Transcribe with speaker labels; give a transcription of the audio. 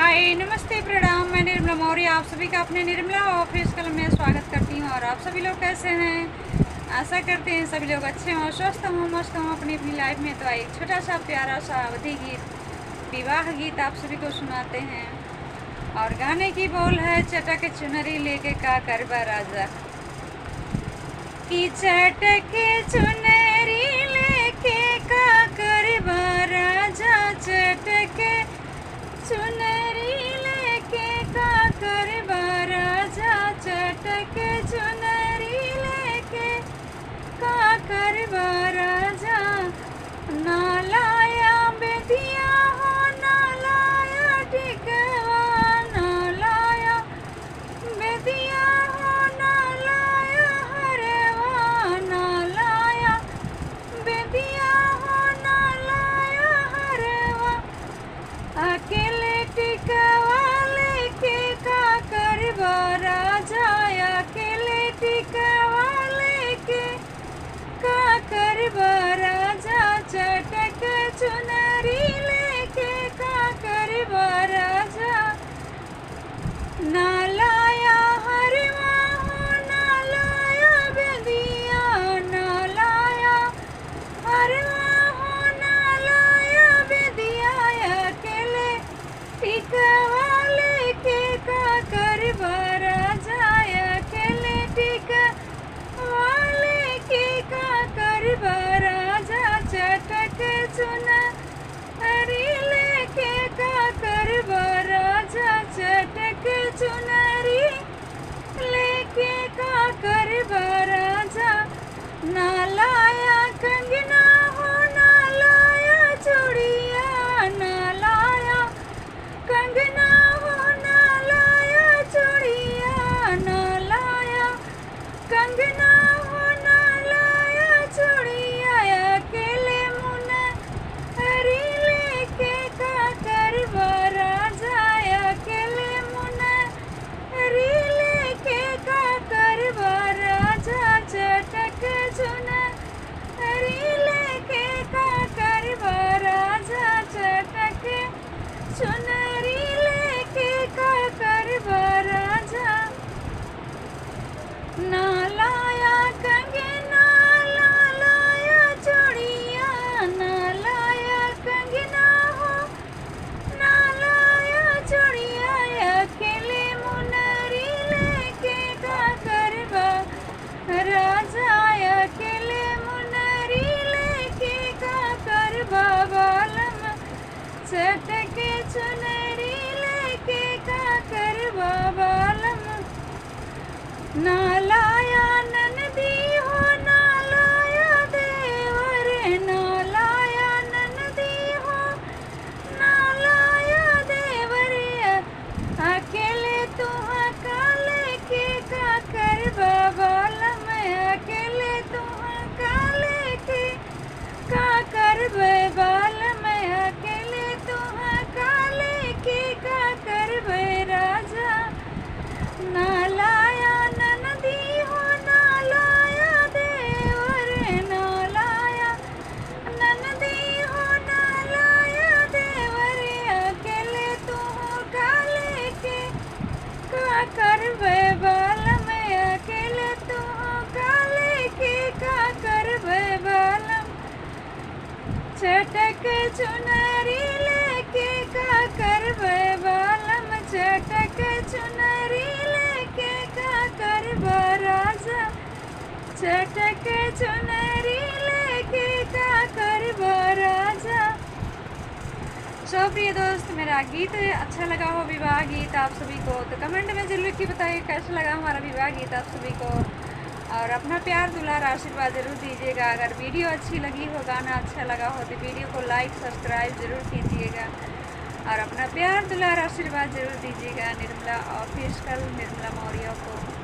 Speaker 1: हाय नमस्ते प्रणाम। मैं निर्मला मौर्य आप सभी का अपने निर्मला ऑफिस कल में स्वागत करती हूँ। और आप सभी लोग कैसे हैं? आशा करते हैं सभी लोग अच्छे हों, स्वस्थ हों, मस्त हों अपनी अपनी लाइफ में। तो एक छोटा सा प्यारा सा अवधि गीत, विवाह गीत आप सभी को सुनाते हैं। और गाने की बोल है चटक चुनरी लेके का करबा राजा की चटक चुनरी लेके का करबा राजा, चटक चुनरी लेके का करबा राजा, चटक चुनरी लेके का करबा राजा। ना लाया बेदिया हो ना लाया टिकवा, ना लाया बेदिया हो ना लाया हरवा, ना लाया बेदिया हो ना लाया हरवा। अकेले टिकवा लेके का करबा राजा, अकेले टिकवा लेके का करबा राजा, चटक चुनरी लेके का करबा राजा। ना लाया हरवा हो ना लाया बेदिया, ना लाया हरवा हो ना लाया बेदिया। अकेले टिकवा लेके का करबा राजा, अकेले टिकवा लेके का करबा राजा, चटक चुनरी लेके का करबा राजा, चटक चुनरी लेके का करबा राजा। ना लाया कंगना हो ना लाया चूड़िया, ना लाया कंगना हो ना लाया चूड़िया, ना लाया कंगना हो ना लाया चूड़िया। अकेले मुनरी लेके का करबा राजा, अकेले मुनरी लेके का करबा राजा, चटक चुनरी लेके का करबा राजा, चटक चुनरी लेके का करबा राजा। ना लाया कंगना ना लाया चूड़िया, ना लाया कंगना हो ना लाया चूड़िया। अकेले मुनरी लेके का करबा राजा, अकेले मुनरी लेके का करबा बालम, चटक चुनरी लेके का करबा बालम। ना लाया ननदी हो ना लाया देवर, ना लाया ननदी हो ना लाया देवर। अकेले तुहा का लेके का करबा बालम, अकेले तुहा का लेके का करबा बालम, अकेले तुहा का लेके का करबा राजा। ना लाया ननदी हो ना लाया देवर, ना लाया ननदी हो ना लाया देवर। अकेले तुहा का लेके का करबा बालम, अकेले तुहा का लेके का करबा बालम। चटक चुनरी लेके का करबा बालम, चटक चुनरी लेके का करबा राजा, चटक चुनरी लेके का करबा राजा। सो प्रिय दोस्त, मेरा गीत अच्छा लगा हो विवाह गीत आप सभी को तो कमेंट में जरूर लिख के बताइए कैसा लगा हमारा विवाह गीत आप सभी को। और अपना प्यार दुलार आशीर्वाद जरूर दीजिएगा। अगर वीडियो अच्छी लगी हो, गाना अच्छा लगा हो तो वीडियो को लाइक सब्सक्राइब जरूर कीजिएगा। और अपना प्यार दुलार आशीर्वाद जरूर दीजिएगा निर्मला ऑफिशियल निर्मला मौर्य को।